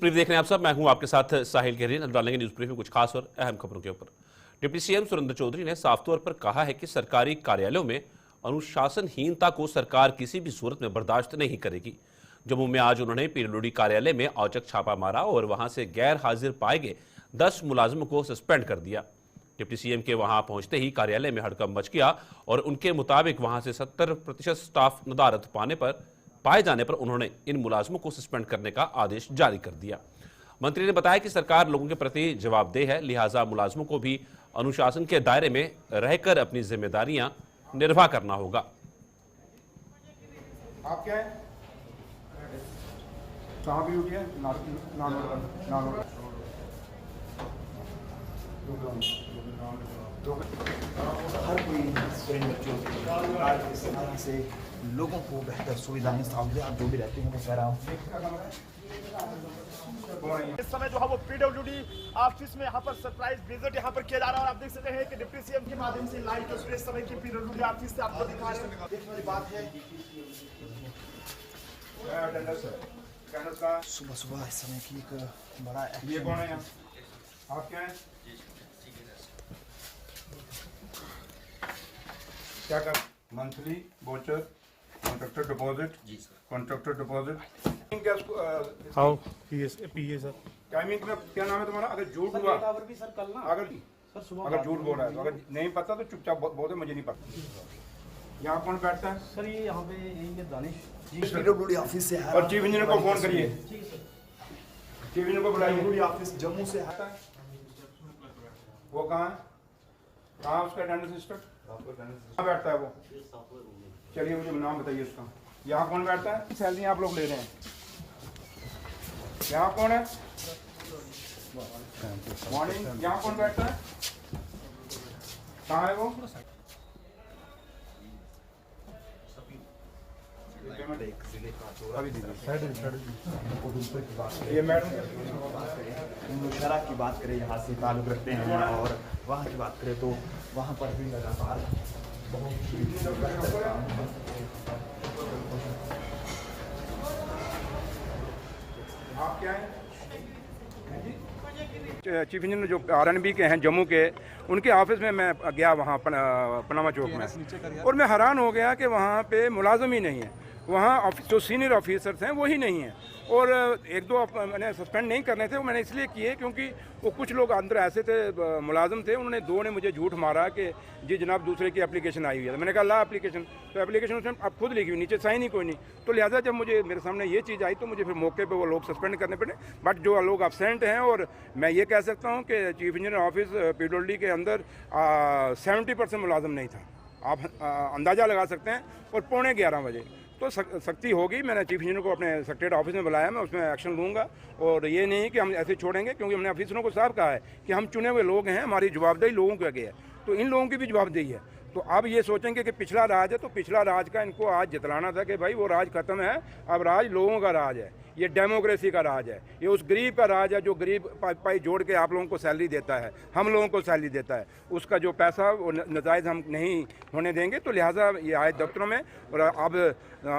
प्रीति देख रहे हैं आप सब। मैं हूं आपके साथ साहिल गहरी। डालेंगे न्यूज ब्रीफ में कुछ खास और अहम खबरों के ऊपर। डिप्टी सीएम सुरेंद्र चौधरी ने साफ तौर पर कहा है कि सरकारी कार्यालयों में अनुशासनहीनता को सरकार किसी भी सूरत में बर्दाश्त नहीं करेगी। जम्मू में आज उन्होंने पीडब्ल्यूडी कार्यालय में औचक छापा मारा और वहां से गैर हाजिर पाए गए 10 मुलाजिमों को सस्पेंड कर दिया। डिप्टी सीएम के वहां पहुंचते ही कार्यालय में हड़कंप मच गया और उनके मुताबिक वहां से 70% स्टाफ नदारत पाए जाने पर उन्होंने इन मुलाजिमों को सस्पेंड करने का आदेश जारी कर दिया। मंत्री ने बताया कि सरकार लोगों के प्रति जवाबदेह है, लिहाजा मुलाजिमों को भी अनुशासन के दायरे में रहकर अपनी जिम्मेदारियां निर्वाह करना होगा। आप क्या है? कहाँ भी उठिए हर कोई से लोगों को बेहतर सुविधाएं सहूलियात जो भी रहती हैं वो कह रहा हूँ। इस समय जो है वो पीडब्ल्यूडी ऑफिस में यहाँ पर सरप्राइज विजिट यहाँ पर किया जा रहा है और आप देख सकते हैं कि डिप्टी सीएम के माध्यम से लाइव तस्वीरें इस समय की पीडब्ल्यूडी ऑफिस से आपको दिखा रहे हैं। देखने वाली बात है सुबह सुबह इस समय की एक बड़ा ये कौन है यहाँ? आप क्या है? क्या कर मंथली वोचर कॉन्ट्रैक्टर डिपॉजिट? जी sir, contractor deposit. How PA sir timing में क्या नाम है तुम्हारा? अगर झूठ हुआ, अगर झूठ बोल रहा है तो अगर नहीं पता तो चुपचाप बोल दे, मुझे नहीं पता। यहाँ कौन बैठता है? सर ये यहाँ पे यही दानिश पीडब्ल्यूडी ऑफिस से है और चीफ इंजीनियर को फोन करिए। चीफ इंजीनियर को बुलाइए। पीडब्ल्यूडी ऑफिस जम्मू से है। वो कहाँ है? कहाँ उसका अटेंडेंस सिस्टम? कहाँ बैठता है वो? चलिए मुझे नाम बताइए उसका। यहाँ कौन बैठता है? सैलरी आप लोग ले रहे हैं। यहाँ कौन है? मॉर्निंग। यहाँ कौन बैठता है? कहाँ है वो? ये मैडम मुशर्रा की बात करें यहाँ से ताल्लुक रखते हैं और वहाँ की बात करें तो वहाँ पर भी लगातार आप क्या हैं? चीफ इंजीनियर जो आरएनबी के हैं जम्मू के, उनके ऑफिस में मैं गया वहाँ पनामा चौक में, और मैं हैरान हो गया कि वहाँ पे मुलाजिम ही नहीं है। वहाँ जो सीनियर ऑफिसर्स हैं वही नहीं हैं, और एक दो मैंने सस्पेंड नहीं करने थे, वो मैंने इसलिए किए क्योंकि वो कुछ लोग अंदर ऐसे थे मुलाजिम थे, उन्होंने दो ने मुझे झूठ मारा कि जी जनाब दूसरे की एप्लीकेशन आई हुई है। तो मैंने कहा ला एप्लीकेशन, तो एप्लीकेशन उसने अब खुद लिखी हुई, नीचे साइन ही कोई नहीं। तो लिहाजा जब मुझे मेरे सामने ये चीज़ आई तो मुझे फिर मौके पर वो लोग सस्पेंड करने पड़े। बट जो लोग अब्सेंट हैं, और मैं ये कह सकता हूँ कि चीफ इंजीनियर ऑफिस पीडब्ल्यूडी के अंदर 70% मुलाजिम नहीं था, आप अंदाज़ा लगा सकते हैं। और 11:15 बजे तो सख्ती होगी। मैंने चीफ इंजीनियर को अपने सेक्रेटरीट ऑफिस में बुलाया, मैं उसमें एक्शन लूँगा। और ये नहीं कि हम ऐसे छोड़ेंगे, क्योंकि हमने ऑफिसरों को साफ कहा है कि हम चुने हुए लोग हैं, हमारी जवाबदेही लोगों के आगे है, तो इन लोगों की भी जवाबदेही है। तो अब ये सोचेंगे कि पिछला राज है, तो पिछला राज का इनको आज जतलाना था कि भाई वो राज खत्म है, अब राज लोगों का राज है, ये डेमोक्रेसी का राज है, ये उस गरीब का राज है जो गरीब पाई जोड़ के आप लोगों को सैलरी देता है, हम लोगों को सैलरी देता है। उसका जो पैसा वो नजायज़ हम नहीं होने देंगे। तो लिहाजा ये आए दफ्तरों में, और अब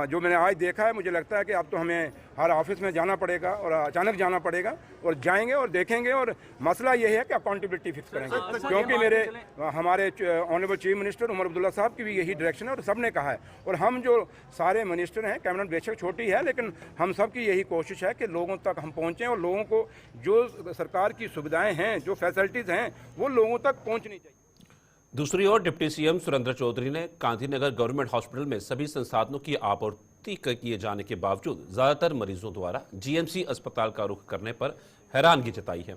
जो मैंने आज देखा है, मुझे लगता है कि अब तो हमें हर ऑफिस में जाना पड़ेगा, और अचानक जाना पड़ेगा, और जाएंगे और देखेंगे। और मसला ये है कि अकाउंटेबिलिटी फिक्स करेंगे, क्योंकि मेरे हमारे honourable chief minister Omar Abdullah साहब की भी यही डायरेक्शन है, और सब ने कहा है। और हम जो सारे मिनिस्टर हैं, कैबिनेट बेशक छोटी है, लेकिन हम सब की यही कोशिश है कि लोगों तक हम पहुँचें, और लोगों को जो सरकार की सुविधाएँ हैं, जो फैसिलिटीज़ हैं, वो लोगों तक पहुँचनी चाहिए। दूसरी ओर डिप्टी सीएम सुरेंद्र चौधरी ने गांधीनगर गवर्नमेंट हॉस्पिटल में सभी संसाधनों की आपूर्ति किए जाने के बावजूद ज्यादातर मरीजों द्वारा जीएमसी अस्पताल का रुख करने पर हैरानगी जताई है।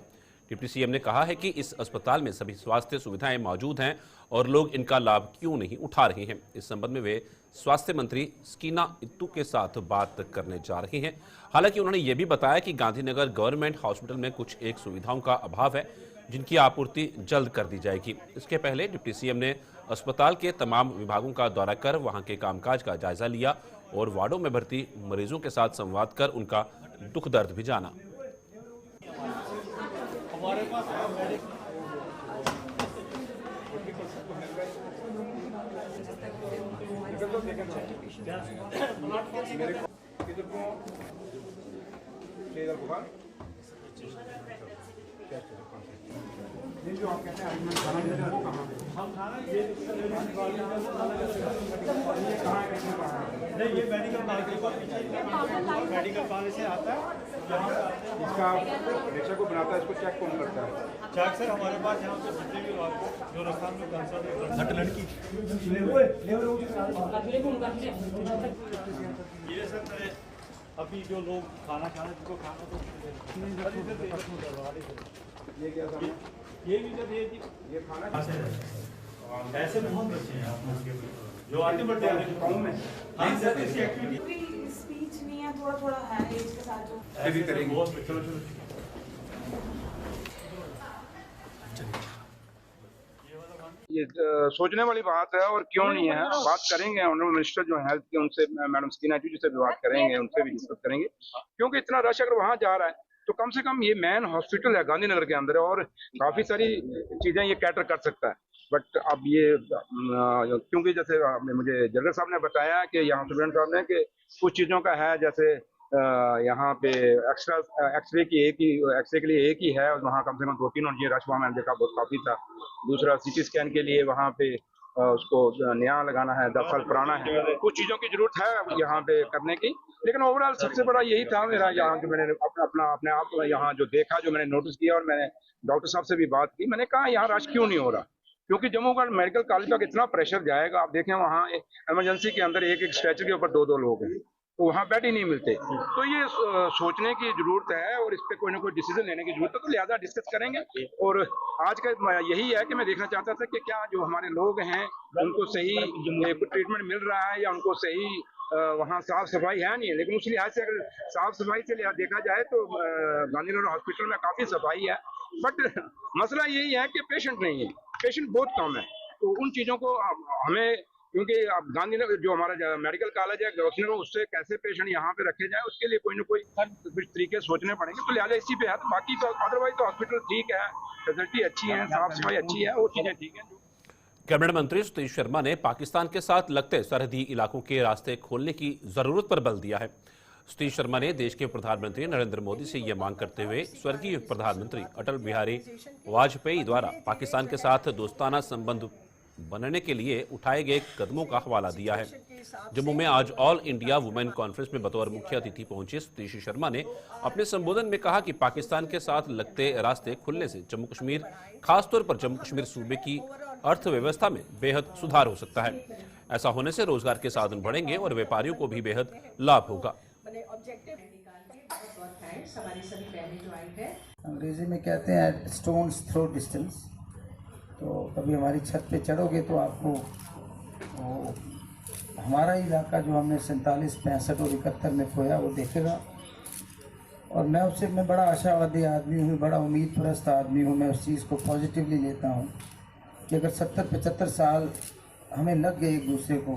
डिप्टी सीएम ने कहा है कि इस अस्पताल में सभी स्वास्थ्य सुविधाएं मौजूद हैं और लोग इनका लाभ क्यों नहीं उठा रहे हैं। इस संबंध में वे स्वास्थ्य मंत्री स्कीना इत्तू के साथ बात करने जा रहे हैं। हालांकि उन्होंने ये भी बताया कि गांधीनगर गवर्नमेंट हॉस्पिटल में कुछ एक सुविधाओं का अभाव है, जिनकी आपूर्ति जल्द कर दी जाएगी। इसके पहले डिप्टी सीएम ने अस्पताल के तमाम विभागों का दौरा कर वहां के कामकाज का जायजा लिया और वार्डों में भर्ती मरीजों के साथ संवाद कर उनका दुख दर्द भी जाना। जो आप कहते हैं आयुष्मान खाना देते हैं वो कहाँ है? नहीं, ये मेडिकल कॉलेज से आता है। इसका रिक्शा को बनाता है, इसको चेक कौन करता है? चाक सर हमारे पास यहाँ पे जितने भी लोग जो रस्ता में कंसर्न लड़की ये सर अभी जो लोग खाना खाना जिनको खाना तो ये क्या सामान? ये भी जब ये खाना ऐसे बहुत बच्चे हैं आप लोग के जो आते बढ़ते गाँव में हाँ सर ऐसी एक्टिविटी स्पीच नहीं है, थोड़ा थोड़ा है एज के साथ जो भी करेंगे। चलो चलो ये सोचने वाली बात है और क्यों नहीं है, बात करेंगे ऑनरेबल मिनिस्टर जो हेल्थ के उनसे, मैडम स्कीना जी से भी बात करेंगे, उनसे भी डिस्कस करेंगे, क्योंकि इतना रश अगर वहाँ जा रहा है तो कम से कम ये मेन हॉस्पिटल है गांधीनगर के अंदर और काफ़ी सारी चीज़ें ये कैटर कर सकता है। बट अब ये क्योंकि जैसे मुझे जनरल साहब ने बताया कि यहाँ सुप्रीडेंट साहब ने कि कुछ चीज़ों का है, जैसे यहाँ पे एक्सरे के लिए एक ही है और वहाँ कम से कम 2-3 और ये रश वहाँ मैंने देखा बहुत काफ़ी था। दूसरा सीटी स्कैन के लिए वहाँ पे उसको नया लगाना है, 10 साल पुराना है, कुछ चीज़ों की जरूरत है यहाँ पे करने की। लेकिन ओवरऑल सबसे बड़ा यही था मेरा यहाँ कि मैंने अपने आप यहाँ जो देखा, जो मैंने नोटिस किया और मैंने डॉक्टर साहब से भी बात की, मैंने कहा यहाँ रश क्यों नहीं हो रहा, क्योंकि जम्मू का मेडिकल कॉलेज तक इतना प्रेशर जाएगा। आप देखें वहाँ इमरजेंसी के अंदर एक स्ट्रेचर के ऊपर 2-2 लोग हैं, तो वहाँ बेड ही नहीं मिलते। तो ये सोचने की जरूरत है और इस पर कोई ना कोई डिसीजन लेने की जरूरत है, तो लिहाजा डिस्कस करेंगे। और आज का यही है कि मैं देखना चाहता था कि क्या जो हमारे लोग हैं उनको सही ट्रीटमेंट मिल रहा है या उनको सही वहाँ साफ सफाई है नहीं है। लेकिन उस लिहाज से अगर साफ सफाई से देखा जाए तो गांधीनगर हॉस्पिटल में काफ़ी सफाई है, बट मसला यही है कि पेशेंट नहीं है, पेशेंट बहुत कम है। तो उन चीज़ों को हमें, क्योंकि अब गांधीनगर जो हमारा मेडिकल कॉलेज है गवर्नर, उससे कैसे पेशेंट यहाँ पे रखे जाए उसके लिए कोई ना कोई तरीके सोचने पड़ेंगे। तो लिहाजा इसी पे है, तो बाकी तो अदरवाइज तो हॉस्पिटल ठीक है, फैसिलिटी अच्छी है, साफ सफाई अच्छी है, वो चीज़ें ठीक है। कैबिनेट मंत्री सतीश शर्मा ने पाकिस्तान के साथ लगते सरहदी इलाकों के रास्ते खोलने की जरूरत पर बल दिया है। सतीश शर्मा ने देश के प्रधानमंत्री नरेंद्र मोदी से यह मांग करते हुए स्वर्गीय प्रधानमंत्री अटल बिहारी वाजपेयी द्वारा पाकिस्तान के साथ दोस्ताना संबंध बनने के लिए उठाए गए कदमों का हवाला दिया है। जम्मू में आज ऑल इंडिया वुमेन कॉन्फ्रेंस में बतौर मुख्य अतिथि पहुंचे सतीश शर्मा ने अपने संबोधन में कहा कि पाकिस्तान के साथ लगते रास्ते खुलने से जम्मू कश्मीर, खासतौर पर जम्मू कश्मीर सूबे की अर्थव्यवस्था में बेहद सुधार हो सकता है। ऐसा होने से रोजगार के साधन बढ़ेंगे और व्यापारियों को भी बेहद लाभ होगा। अंग्रेजी में कहते हैं स्टोन्स थ्रो डिस्टेंस। तो कभी हमारी छत पे चढ़ोगे तो आपको हमारा इलाका जो हमने 47, 65 और 71 में खोया वो देखेगा। और मैं बड़ा आशावादी आदमी हूँ, बड़ा उम्मीद परस्त आदमी हूँ। मैं उस चीज़ को पॉजिटिवली लेता हूँ कि अगर 70-75 साल हमें लग गए एक दूसरे को,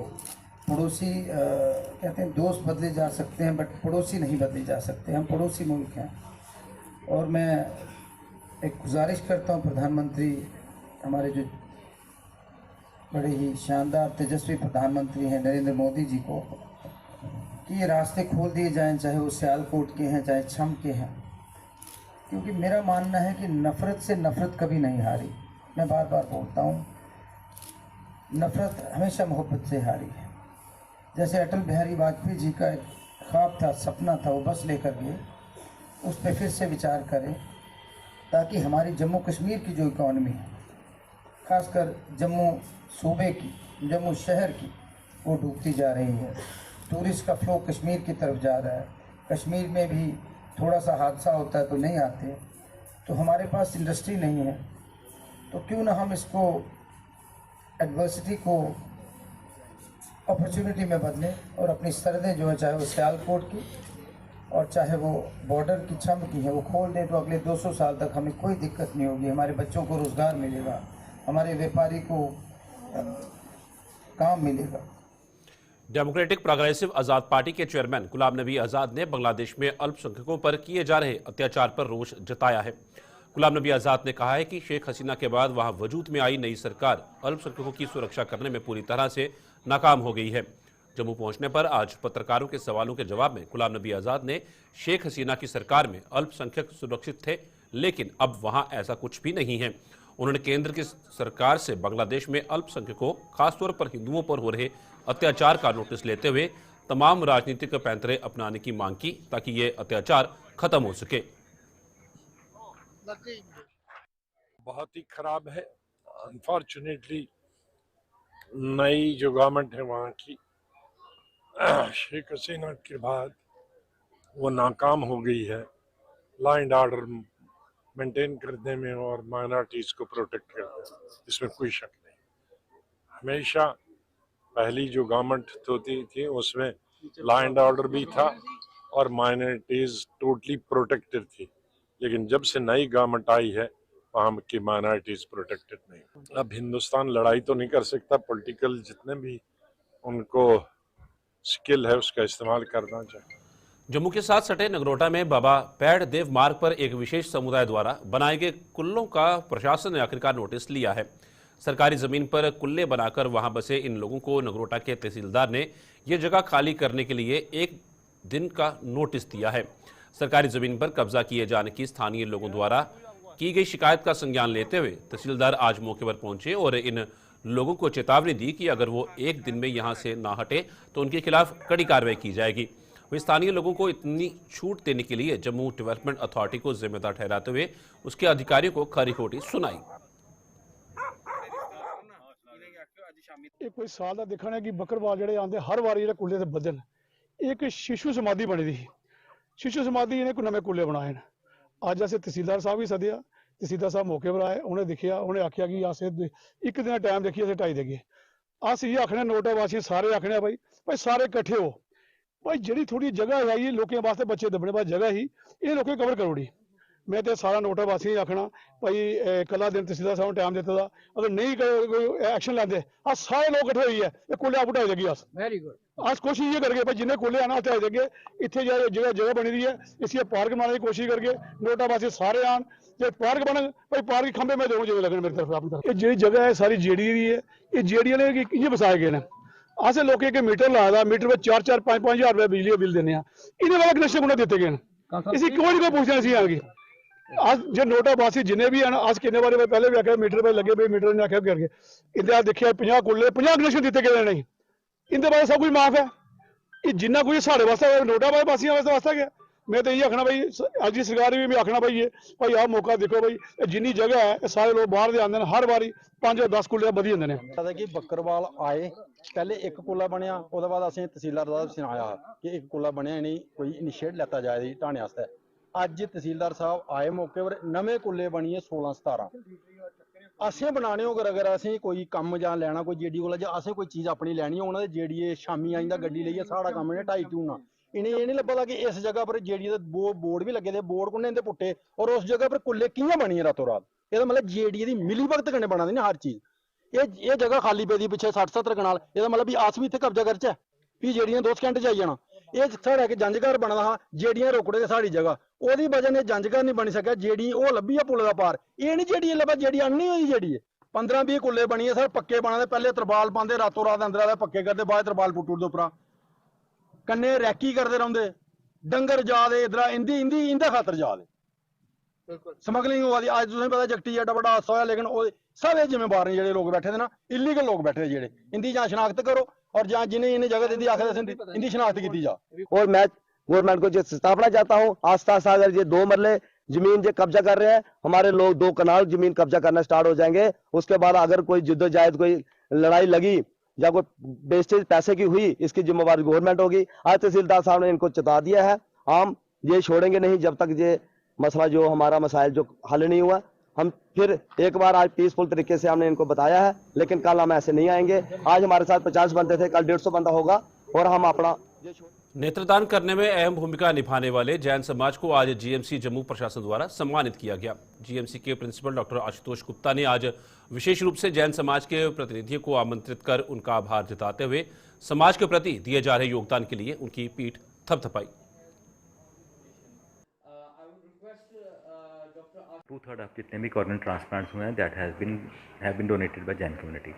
पड़ोसी कहते हैं दोस्त बदले जा सकते हैं बट पड़ोसी नहीं बदले जा सकते, हम पड़ोसी मुल्क हैं। और मैं एक गुजारिश करता हूँ प्रधानमंत्री, हमारे जो बड़े ही शानदार तेजस्वी प्रधानमंत्री हैं नरेंद्र मोदी जी को, कि ये रास्ते खोल दिए जाएं, चाहे वो सियालकोट के हैं चाहे छम के हैं। क्योंकि मेरा मानना है कि नफ़रत से नफ़रत कभी नहीं हारी। मैं बार बार बोलता हूँ, नफ़रत हमेशा मोहब्बत से हारी है। जैसे अटल बिहारी वाजपेयी जी का एक ख्वाब था, सपना था, वो बस लेकर गए, उस पर फिर से विचार करें ताकि हमारी जम्मू कश्मीर की जो इकॉनमी है, खासकर जम्मू सूबे की, जम्मू शहर की, वो डूबती जा रही है। टूरिस्ट का फ्लो कश्मीर की तरफ जा रहा है। कश्मीर में भी थोड़ा सा हादसा होता है तो नहीं आते, तो हमारे पास इंडस्ट्री नहीं है। तो क्यों ना हम इसको एडवर्सिटी को अपॉर्चुनिटी में बदलें और अपनी सरहदें जो है, चाहे वो सियालकोट की और चाहे वो बॉर्डर की छम की है, वो खोल दें तो अगले 200 साल तक हमें कोई दिक्कत नहीं होगी। हमारे बच्चों को रोज़गार मिलेगा, हमारे व्यापारी को काम मिलेगा। डेमोक्रेटिक प्रोग्रेसिव आज़ाद पार्टी के चेयरमैन गुलाम नबी आज़ाद ने बांग्लादेश में अल्पसंख्यकों पर किए जा रहे अत्याचार पर रोष जताया है। गुलाम नबी आज़ाद ने कहा है कि शेख हसीना के बाद वहां वजूद में आई नई सरकार अल्पसंख्यकों की सुरक्षा करने में पूरी तरह से नाकाम हो गई है। जम्मू पहुंचने पर आज पत्रकारों के सवालों के जवाब में गुलाम नबी आज़ाद ने शेख हसीना की सरकार में अल्पसंख्यक सुरक्षित थे, लेकिन अब वहां ऐसा कुछ भी नहीं है। उन्होंने केंद्र की सरकार से बांग्लादेश में अल्पसंख्यकों, खासतौर पर हिंदुओं पर हो रहे अत्याचार का नोटिस लेते हुए तमाम राजनीतिक पैंतरे अपनाने की मांग की, ताकि ये अत्याचार खत्म हो सके। बहुत ही खराब है। अनफॉर्चुनेटली नई जो गवर्नमेंट है वहाँ की शेख हसीना के बाद वो नाकाम हो गई है लॉ एंड ऑर्डर मेंटेन करने में और माइनॉरिटीज़ को प्रोटेक्ट करने में, इसमें कोई शक नहीं। हमेशा पहली जो गवर्नमेंट होती थी उसमें लॉ एंड ऑर्डर भी था और माइनॉरिटीज़ टोटली प्रोटेक्टेड थी, लेकिन जब से नई गवर्नमेंट आई है वहाँ की माइनॉरिटीज़ प्रोटेक्टेड नहीं। अब हिंदुस्तान लड़ाई तो नहीं कर सकता, पॉलिटिकल जितने भी उनको स्किल है उसका इस्तेमाल करना चाहिए। जम्मू के साथ सटे नगरोटा में बाबा पैड़ देव मार्ग पर एक विशेष समुदाय द्वारा बनाए गए कुल्लों का प्रशासन ने आखिरकार नोटिस लिया है। सरकारी जमीन पर कुल्ले बनाकर वहां बसे इन लोगों को नगरोटा के तहसीलदार ने यह जगह खाली करने के लिए 1 दिन का नोटिस दिया है। सरकारी जमीन पर कब्जा किए जाने की स्थानीय लोगों द्वारा की गई शिकायत का संज्ञान लेते हुए तहसीलदार आज मौके पर पहुंचे और इन लोगों को चेतावनी दी कि अगर वो 1 दिन में यहां से ना हटे तो उनके खिलाफ कड़ी कार्रवाई की जाएगी। वे स्थानीय लोगों को इतनी छूट देने के लिए जम्मू डेवलपमेंट अथॉरिटी को जिम्मेदार ठहराते हुए उसके अधिकारियों को खरी खोटी सुनाई। कोई साल का देखना है कि बकरवाल ਜਿਹੜੇ ਆਉਂਦੇ ਹਰ ਵਾਰੀ ਜਿਹੜੇ ਕੁੱਲੇ ਤੇ ਵੱਜਣ ਇੱਕ शिशु समाधि बनी दी शिशु समाधि ਇਹਨੇ ਕੋਈ ਨਵੇਂ ਕੁੱਲੇ ਬਣਾਏ ਨੇ। ਅੱਜ ਅਸੀਂ ਤਹਿਸੀਲਦਾਰ ਸਾਹਿਬ ਵੀ ਸੱਦਿਆ, तहसीलदार साहब मौके पर आए, उन्हें देखिया, उन्हें आख्या कि अस एक दिन टाइम देखिए अस ढाई देंगे। अस ये आखने नोटा वासी सारे आखने भाई भाई सारे कट्ठे हो भाई जी थोड़ी जगह है ये लोगों वास्ते बच्चे दबने वाली जगह ही ये लोग कवर करोड़ी। मैं तो सारा नोटा वासी आखना भाई कला दिन तहसीलदार साहब टाइम दिता था, अगर नहीं एक्शन लेंदे अस सारे लोग कट्ठे हुई है कुल्ले आप ढाई देगी। अस वेरी गुड अस कोशिश ये करके भाई जिन्हें कुल्ले आना ढाई देंगे। इतने जगह जगह बनी हुई है इसी पार्क बनाने की कोशिश करके नोटा वासी सारे आन जो पार्क बन भाई पार्क खंबे में दोनों जगह लगने मेरी तरफ अपनी तरफ। ये जगह है सारी जेडी की है, ये जेडी ने इं बसाए गए हैं। अस लोग एक मीटर लाया मीटर में 4-4, 5-5 हज़ार रुपये बिजली का बिल देने इन्हें वाला कनेक्शन उन्हें दिते गए इसी क्यों नहीं कोई पूछना सी आगे। अस जो नोटा वासी जिन्हें भी हैं अस कितने बार पहले भी आख्या मीटर पे लगे भाई मीटर ने आख्या करके इन्हें देखिए 50 कुल्ले 50 कनेक्शन दिते गए नहीं इनके बाद सब कुछ माफ है। ये जिन्ना कुछ साढ़े वास्ते नोटा वासियों वास्ते गया। मैं तो ये आखना भाई अज की सरकार भी आखना भाई ये भाई आ मौका देखो भाई जिन्नी जगह है सारे लोग बाहर आते हैं हर बारी 5-10 कुल्ले बधी जाते हैं। कि बकरवाल आए पहले एक कुल्ला बनया उसके बाद असें तहसीलदार साहब सुनाया कि एक कुल्ला बनया नहीं कोई इनिशिएट लैता जाए ढाने वास्ते। अज तहसीलदार साहब आए मौके पर नवे कुल्ले बनिए 16-17 असें बनाने होगर अगर असें कोई कम जां लैना कोई जेडी कोला जां असें कोई चीज़ अपनी लैनी हो उन्होंने जेडी शामी आई गड्डी लेइयै साढ़ा कम्म इन्हें ढाई ढूना इन्हें ये नहीं लब्भा कि इस जगह पर जेडी दे बोर्ड भी लगे दे बोर्ड कुन्ने इंदे पुट्टे और उस जगह पर कुल्ले कियां बनी है रातों रात। ये मतलब जेडी दी मिली भगत कन्नै बना दी ना हर चीज़। ये जगह खाली पेदी पिछे 60-70 कनाल ये मतलब भी अस भी इत्थे कब्जा करचै भी जेडियां 2 सेकंड च आई जाना। ये साढ़ा कि जंज घर बना हा जेडियां रोकड़े ते साड़ी जगह ओहदी वजह ने जंज घर नहीं बनी सकेआ जेडी ओह लब्भी है पुल दा पार ये नहीं जेडी लब्भा जेडी अन्नी होई जेडी 15-20 कुल्ले बनी है सर पक्के बना दे पहले तरपाल पांदे रातों रात अंदर आले पक्के करदे बाद तरपाल पुट्टू दे उपरा कन्ने रैकी करते रहोंदे डंगर जा दे इधर इंदी इंदी इंदे खातर जा दे स्मगलिंग हुआ दी। अज तुसें पता जगटी एडा बड़ा हादसा होया लेकिन सारे जिम्मेवार ने जेडे लोग बैठे दे ना इलीगल लोग बैठे जेडे इंदी जां शनाख्त करो और जां जिन्हें इन्हें जगह दी आखिर इंदी शनाख्त की जा। और मैं गवर्नमेंट को जो चेतावना चाहता हूँ आस्ता आस्ता अगर ये 2 मरले जमीन जो कब्जा कर रहे हैं हमारे लोग 2 कनाल जमीन कब्जा करना स्टार्ट हो जाएंगे। उसके बाद अगर कोई जिद्दोजहद कोई लड़ाई लगी या कोई वेस्टेज पैसे की हुई इसकी जिम्मेवारी गवर्नमेंट होगी। आज तहसीलदार साहब ने इनको चेता दिया है हम ये छोड़ेंगे नहीं जब तक ये मसला जो हमारा मसाइल जो हल नहीं हुआ। हम फिर एक बार आज पीसफुल तरीके से हमने इनको बताया है लेकिन कल हम ऐसे नहीं आएंगे। आज हमारे साथ 50 बंदे थे कल 150 बंदा होगा और हम अपना नेत्रदान करने में अहम भूमिका निभाने वाले जैन समाज को आज जीएमसी जम्मू प्रशासन द्वारा सम्मानित किया गया। जीएमसी के प्रिंसिपल डॉक्टर आशुतोष गुप्ता ने आज विशेष रूप से जैन समाज के प्रतिनिधियों को आमंत्रित कर उनका आभार जताते हुए समाज के प्रति दिए जा रहे योगदान के लिए उनकी पीठ थपथपाई। 2/3 ऑफ जितने भी कॉर्नर ट्रांसप्लांट्स हुए हैं that have been donated by Jain community.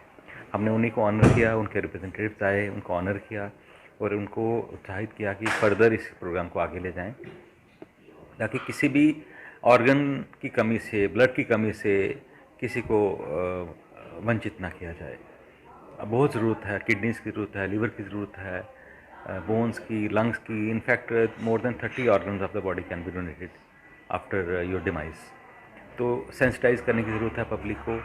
हमने उन्हीं को ऑनर किया, उनके रिप्रेजेंटेटिव्स आए उनको ऑनर किया और उनको उत्साहित किया कि फर्दर इस प्रोग्राम को आगे ले जाएं, ताकि किसी भी ऑर्गन की कमी से, ब्लड की कमी से किसी को वंचित ना किया जाए। बहुत ज़रूरत है, किडनीज़ की ज़रूरत है, लीवर की ज़रूरत है, बोन्स की, लंग्स की। In fact more than 30 organs of the body can be donated after your demise. तो सेंसिटाइज करने की ज़रूरत है पब्लिक को।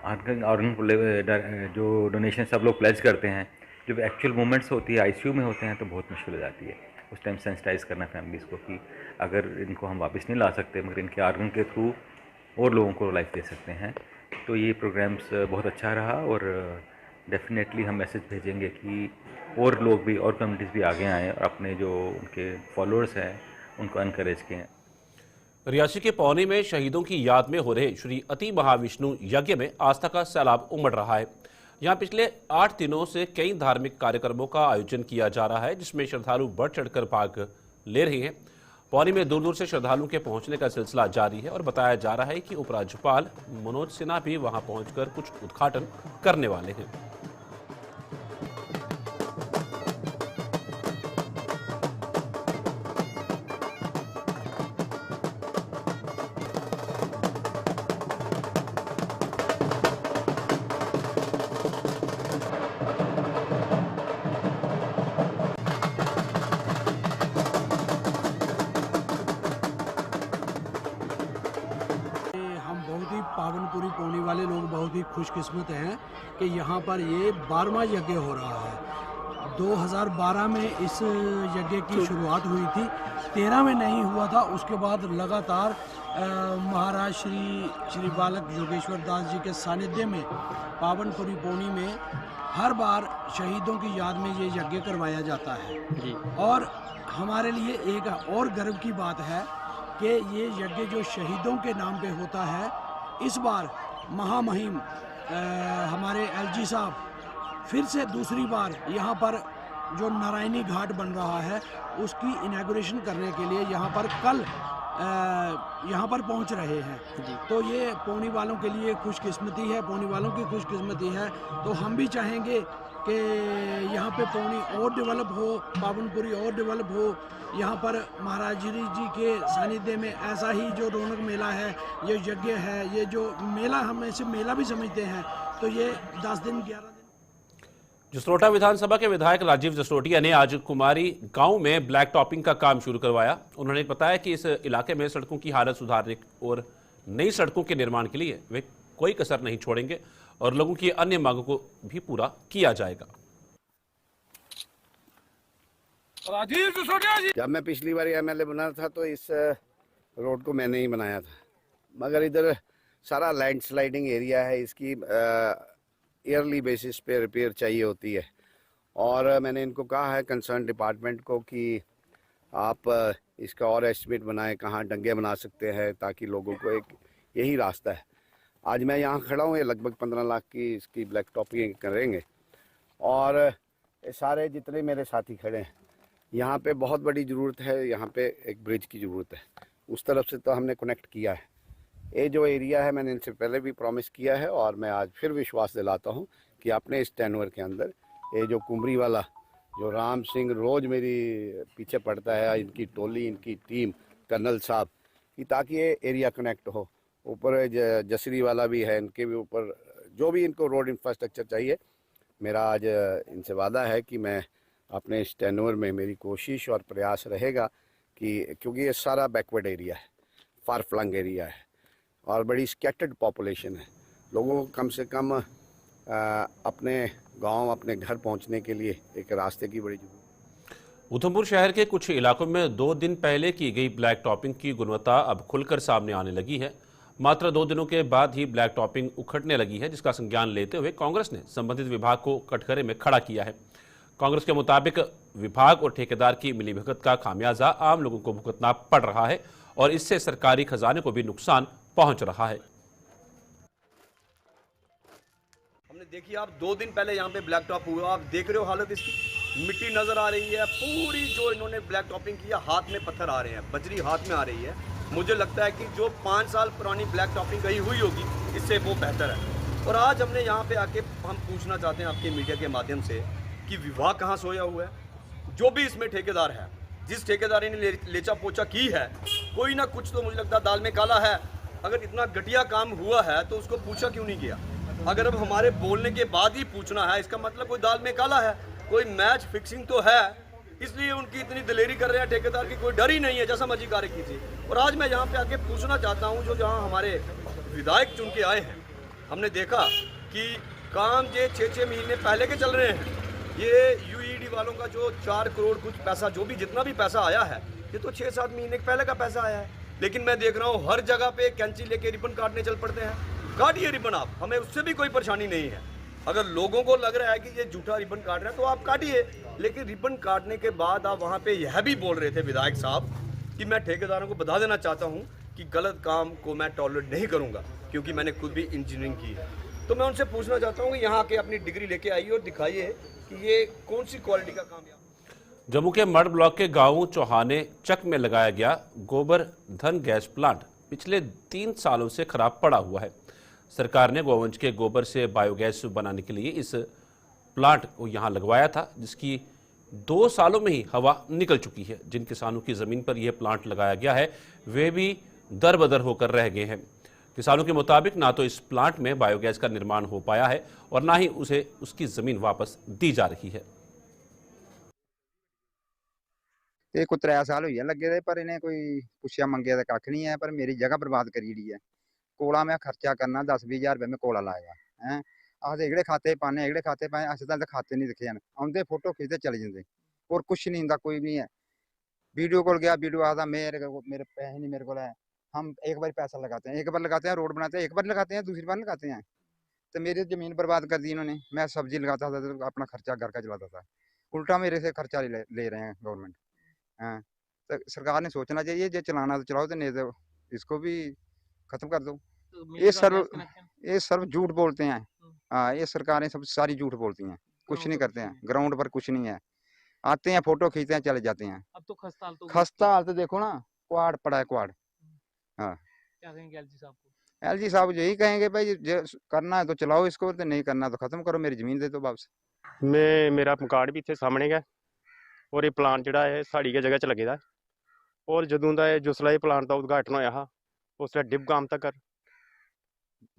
ऑर्गन जो डोनेशन सब लोग प्लेज करते हैं, जब एक्चुअल मोमेंट्स होती है, आईसीयू में होते हैं, तो बहुत मुश्किल हो जाती है। उस टाइम सेंसिटाइज करना फैमिलीज़ को कि अगर इनको हम वापस नहीं ला सकते, मगर इनके ऑर्गन के थ्रू और लोगों को लाइफ दे सकते हैं। तो ये प्रोग्राम्स बहुत अच्छा रहा और डेफिनेटली हम मैसेज भेजेंगे कि और लोग भी और कम्युनिटीज़ भी आगे आएँ और अपने जो उनके फॉलोअर्स हैं उनको एनकरेज करें। रियासी के पौनी में शहीदों की याद में हो रहे श्री अति महाविष्णु यज्ञ में आस्था का सैलाब उमड़ रहा है। यहाँ पिछले 8 दिनों से कई धार्मिक कार्यक्रमों का आयोजन किया जा रहा है, जिसमें श्रद्धालु बढ़ चढ़कर भाग ले रहे हैं। पौनी में दूर दूर से श्रद्धालुओं के पहुंचने का सिलसिला जारी है और बताया जा रहा है कि उपराज्यपाल मनोज सिन्हा भी वहां पहुंचकर कुछ उद्घाटन करने वाले हैं। पावनपुरी पौनी वाले लोग बहुत ही खुशकिस्मत हैं कि यहाँ पर ये 12वां यज्ञ हो रहा है। 2012 में इस यज्ञ की शुरुआत हुई थी, 13 में नहीं हुआ था। उसके बाद लगातार महाराज श्री बालक योगेश्वर दास जी के सानिध्य में पावनपुरी पौनी में हर बार शहीदों की याद में ये यज्ञ करवाया जाता है जी। और हमारे लिए एक और गर्व की बात है कि ये यज्ञ जो शहीदों के नाम पे होता है, इस बार महामहिम हमारे एलजी साहब फिर से दूसरी बार यहाँ पर जो नारायणी घाट बन रहा है उसकी इनॉग्रेशन करने के लिए यहाँ पर कल यहाँ पर पहुँच रहे हैं जी। तो ये पौनी वालों के लिए खुशकिस्मती है, पौनी वालों की खुशकिस्मती है। तो हम भी चाहेंगे कि यहाँ पे पौनी और डेवलप हो, पावनपुरी और डेवलप हो। यहाँ पर महाराज जी के सानिध्य में ऐसा ही जो रौनक मेला है, ये यज्ञ है, ये जो मेला हम ऐसे मेला भी समझते हैं, तो ये 10 दिन 11 दिन। जसरोटा विधानसभा के विधायक राजीव जसरोटिया ने आज कुमारी गांव में ब्लैक टॉपिंग का काम शुरू करवाया। उन्होंने बताया कि इस इलाके में सड़कों की हालत सुधारने और नई सड़कों के निर्माण के लिए वे कोई कसर नहीं छोड़ेंगे और लोगों की अन्य मांगों को भी पूरा किया जाएगा। राजीव जसरोटिया जी, जब मैं पिछली बार एमएलए बना था तो इस रोड को मैंने ही बनाया था, मगर इधर सारा लैंडस्लाइडिंग एरिया है, इसकी ईयरली बेसिस पे रिपेयर चाहिए होती है। और मैंने इनको कहा है कंसर्न डिपार्टमेंट को कि आप इसका और एस्टिमेट बनाएं, कहाँ डंगे बना सकते हैं, ताकि लोगों को एक यही रास्ता है। आज मैं यहाँ खड़ा हूँ, ये लगभग 15 लाख की इसकी ब्लैक टॉपिंग करेंगे और सारे जितने मेरे साथी खड़े हैं, यहाँ पे बहुत बड़ी ज़रूरत है, यहाँ पे एक ब्रिज की ज़रूरत है। उस तरफ से तो हमने कनेक्ट किया है। ये जो एरिया है मैंने इनसे पहले भी प्रॉमिस किया है और मैं आज फिर विश्वास दिलाता हूँ कि अपने इस टेन्योर के अंदर ये जो कुमरी वाला जो राम सिंह रोज़ मेरी पीछे पड़ता है, इनकी टोली, इनकी टीम, कर्नल साहब कि ताकि ये एरिया कनेक्ट हो। ऊपर जसरी वाला भी है, इनके भी ऊपर जो भी इनको रोड इंफ्रास्ट्रक्चर चाहिए, मेरा आज इनसे वादा है कि मैं अपने इस टेन्योर में मेरी कोशिश और प्रयास रहेगा कि क्योंकि ये सारा बैकवर्ड एरिया है, फार फ्लंग एरिया है और बड़ी स्कैटर्ड पॉपुलेशन है, लोगों को कम से कम अपने गांव, अपने घर पहुंचने के लिए एक रास्ते की बड़ी जरूरत। उधमपुर शहर के कुछ इलाकों में 2 दिन पहले की गई ब्लैक टॉपिंग की गुणवत्ता अब खुलकर सामने आने लगी है। मात्र 2 दिनों के बाद ही ब्लैक टॉपिंग उखड़ने लगी है, जिसका संज्ञान लेते हुए कांग्रेस ने संबंधित विभाग को कटघरे में खड़ा किया है। कांग्रेस के मुताबिक विभाग और ठेकेदार की मिलीभगत का खामियाजा आम लोगों को भुगतना पड़ रहा है और इससे सरकारी खजाने को भी नुकसान पहुंच रहा है। हमने देखिए, आप 2 दिन पहले यहाँ पे ब्लैक टॉप हुआ, आप देख रहे हो हालत इसकी, मिट्टी नजर आ रही है पूरी। जो इन्होंने ब्लैक टॉपिंग किया, हाथ में पत्थर आ रहे हैं, बजरी हाथ में आ रही है। मुझे लगता है कि जो 5 साल पुरानी ब्लैक टॉपिंग कहीं हुई होगी, इससे वो बेहतर है। और आज हमने यहाँ पे आके हम पूछना चाहते हैं आपके मीडिया के माध्यम से कि विभाग कहाँ सोया हुआ है, जो भी इसमें ठेकेदार है, जिस ठेकेदार ने लेचा पोचा की है, कोई ना कुछ तो मुझे लगता है दाल में काला है। अगर इतना घटिया काम हुआ है तो उसको पूछा क्यों नहीं गया? अगर अब हमारे बोलने के बाद ही पूछना है, इसका मतलब कोई दाल में काला है, कोई मैच फिक्सिंग तो है, इसलिए उनकी इतनी दिलेरी कर रहे हैं ठेकेदार की। कोई डर ही नहीं है, जैसा मर्जी कार्य कीजिए। और आज मैं यहाँ पे आके पूछना चाहता हूँ, जो जहाँ हमारे विधायक चुन के आए हैं, हमने देखा कि काम ये 6-6 महीने पहले के चल रहे हैं। ये यूईडी वालों का जो 4 करोड़ कुछ पैसा, जो भी जितना भी पैसा आया है, ये तो 6-7 महीने पहले का पैसा आया है। लेकिन मैं देख रहा हूँ हर जगह पे कैंची लेके रिबन काटने चल पड़ते हैं। काटिए रिबन आप, हमें उससे भी कोई परेशानी नहीं है। अगर लोगों को लग रहा है कि ये झूठा रिबन काट रहे हैं तो आप काटिए, लेकिन रिबन काटने के बाद आप वहाँ पे यह भी बोल रहे थे विधायक साहब कि मैं ठेकेदारों को बता देना चाहता हूँ कि गलत काम को मैं टॉलरेट नहीं करूँगा, क्योंकि मैंने खुद भी इंजीनियरिंग की है। तो मैं उनसे पूछना चाहता हूँ कि यहाँ आके अपनी डिग्री लेके आइए और दिखाइए कि ये कौन सी क्वालिटी का काम है। जम्मू के मड ब्लॉक के गांव चौहाने चक में लगाया गया गोबरधन गैस प्लांट पिछले 3 सालों से खराब पड़ा हुआ है। सरकार ने गौवंश के गोबर से बायोगैस बनाने के लिए इस प्लांट को यहां लगवाया था, जिसकी 2 सालों में ही हवा निकल चुकी है। जिन किसानों की ज़मीन पर यह प्लांट लगाया गया है वे भी दर-बदर होकर रह गए हैं। किसानों के मुताबिक ना तो इस प्लांट में बायोगैस का निर्माण हो पाया है और ना ही उसे उसकी ज़मीन वापस दी जा रही है। ਇਹ ਕੋਈ 3 ਸਾਲ ਹੋਈ ਆ ਲੱਗੇ ਦੇ, ਪਰ ਇਹਨੇ ਕੋਈ ਪੁੱਛਿਆ ਮੰਗਿਆ ਤਾਂ ਕੱਖ ਨਹੀਂ ਹੈ। ਪਰ ਮੇਰੀ ਜਗ੍ਹਾ ਬਰਬਾਦ ਕਰੀ ਜਿਹੜੀ ਹੈ। ਕੋਲਾ ਮੈਂ ਖਰਚਾ ਕਰਨਾ 10-20 ਰੁਪਏ ਮੈਂ ਕੋਲਾ ਲਾਇਆ ਹੈ। ਆਖਦੇ ਜਿਹੜੇ ਖਾਤੇ ਪਾਣੇ ਜਿਹੜੇ ਖਾਤੇ ਪਾਏ, ਅਸੀਂ ਤਾਂ ਖਾਤੇ नहीं दिखे हैं। आते फोटो खींचते चले जाते और कुछ नहीं होता, कोई नहीं है। वीडियो कॉल गया, वीडियो आता मेरे पैसे नहीं मेरे को है। हम एक बार पैसा लगाते हैं, एक बार लगाते हैं, रोड बनाते हैं, एक बार लगाते हैं, दूसरी बार लगाते हैं। तो मेरी ज़मीन बर्बाद कर दी इन्होंने। मैं सब्जी लगाता था तो अपना खर्चा घर का चलाता था, उल्टा मेरे से खर्चा ले रहे हैं गवर्नमेंट। हाँ, तो सरकार ने सोचना चाहिए, जो चलाना तो चलाओ, तो नहीं तो इसको भी खत्म कर दो। ये सर्व झूठ बोलते हैं। हाँ, ये सरकारें सब सारी झूठ बोलती हैं, कुछ नहीं करते हैं। ग्राउंड पर कुछ नहीं है, आते हैं फोटो खींचते हैं चले जाते हैं। अब तो खस्ता हाल तो देखो ना, क्वाड पड़ा है क्वाड। हाँ, क्या कहेंगे एलजी साहब को? एलजी साहब यही कहेंगे भाई, जो करना है तो चलाओ इसको, तो नहीं करना तो खत्म करो, मेरी जमीन दे दो वापस। मेरा मकान भी इतने सामने है और ये प्लांट जोड़ा है साड़ी के जगह च लगे दा। और जदों का जिसलै प्लांट का उद्घाटन होया हा उसलै डिब गांव तक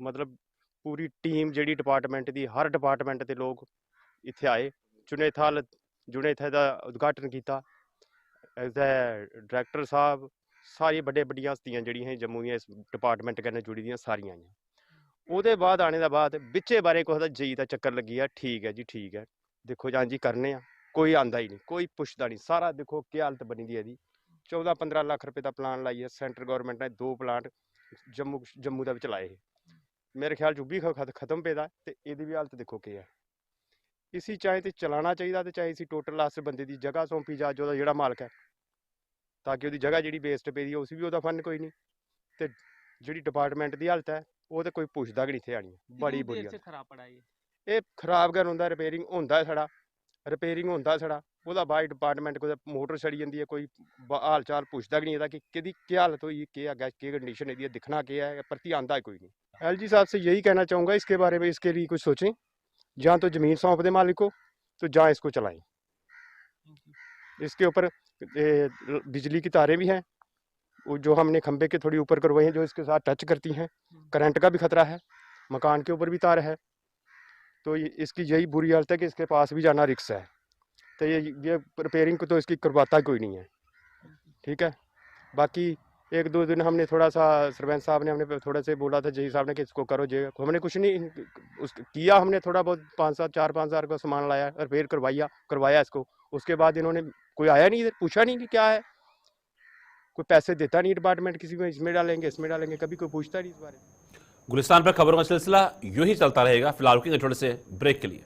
मतलब पूरी टीम जी डिपार्टमेंट की, हर डिपार्टमेंट के लोग इत्थे आए, जुने इत्थे दा उद्घाटन किया। डायरैक्टर साहब, सारी बड़े बड़िया हस्तियां जिहड़ियां हैं जम्मू दियां इस डिपार्टमेंट कन्नै जुड़ी दियां सारियां आईयां। ओहदे बाद आने दा बाद बिच्चे बारे कुछ जी का चक्कर लगी है, ठीक है जी ठीक है, देखो जां जी करने आ, कोई आंदा ही नहीं, कोई पुछदा नहीं। सारा देखो क्या हालत बनी दी है जी। 14-15 लाख रुपए का प्लान लाइए सेंट्रल गवर्नमेंट ने, 2 प्लांट जम्मू का लाए है। मेरे ख्याल भी खत्म पेदा, तो ये भी हालत देखो क्या है। इसी चाहे तो चलाना चाहिए, तो चाहे इसी टोटल लास्ट बंदे की जगह सौंपी जा जो जोड़ा मालक है, ताकि वो जगह जी वेस्ट पे दी उसी भी वह फंड कोई नहीं। तो जी डिपार्टमेंट की हालत है वो तो कोई पुछदा नहीं इतने आनी, बड़ी बुरी ये खराब गै रौंदा। रिपेयरिंग होंदा छड़ा, रिपेयरिंग होंदा छड़ा, वह बाद डिपार्टमेंट को मोटर छड़ी जाती है, कोई हाल चाल पुछदा नहीं था कि कि क्या हालत हुई, क्या अगर क्या कंडीशन है, दिखना क्या है, प्रति आंदा कोई नहीं। एलजी साहब से यही कहना चाहूँगा इसके बारे में, इसके लिए कुछ सोचें, या तो ज़मीन सौंप दें मालिक को, तो जहाँ इसको चलाएं। इसके ऊपर बिजली की तारें भी हैं, वो जो हमने खंबे के थोड़ी ऊपर करवाए हैं, जो इसके साथ टच करती हैं, करंट का भी खतरा है, मकान के ऊपर भी तार है। तो इसकी यही बुरी हालत है कि इसके पास भी जाना रिक्स है। तो ये रिपेयरिंग को तो इसकी करवाता कोई नहीं है, ठीक है। बाकी 1-2 दिन हमने थोड़ा सा, सरपंच साहब ने हमने थोड़ा से बोला था, जी साहब ने कि इसको करो, जे हमने कुछ नहीं किया। हमने थोड़ा बहुत 4-5 हज़ार का सामान लाया, रिपेयर करवाया इसको। उसके बाद इन्होंने कोई आया नहीं, पूछा नहीं कि क्या है, कोई पैसे देता नहीं डिपार्टमेंट किसी को, इसमें डालेंगे, कभी कोई पूछता नहीं इस बारे में। गुलिस्तान पर खबरों का सिलसिला यूं ही चलता रहेगा। फिलहाल रुकेंगे थोड़े से ब्रेक के लिए।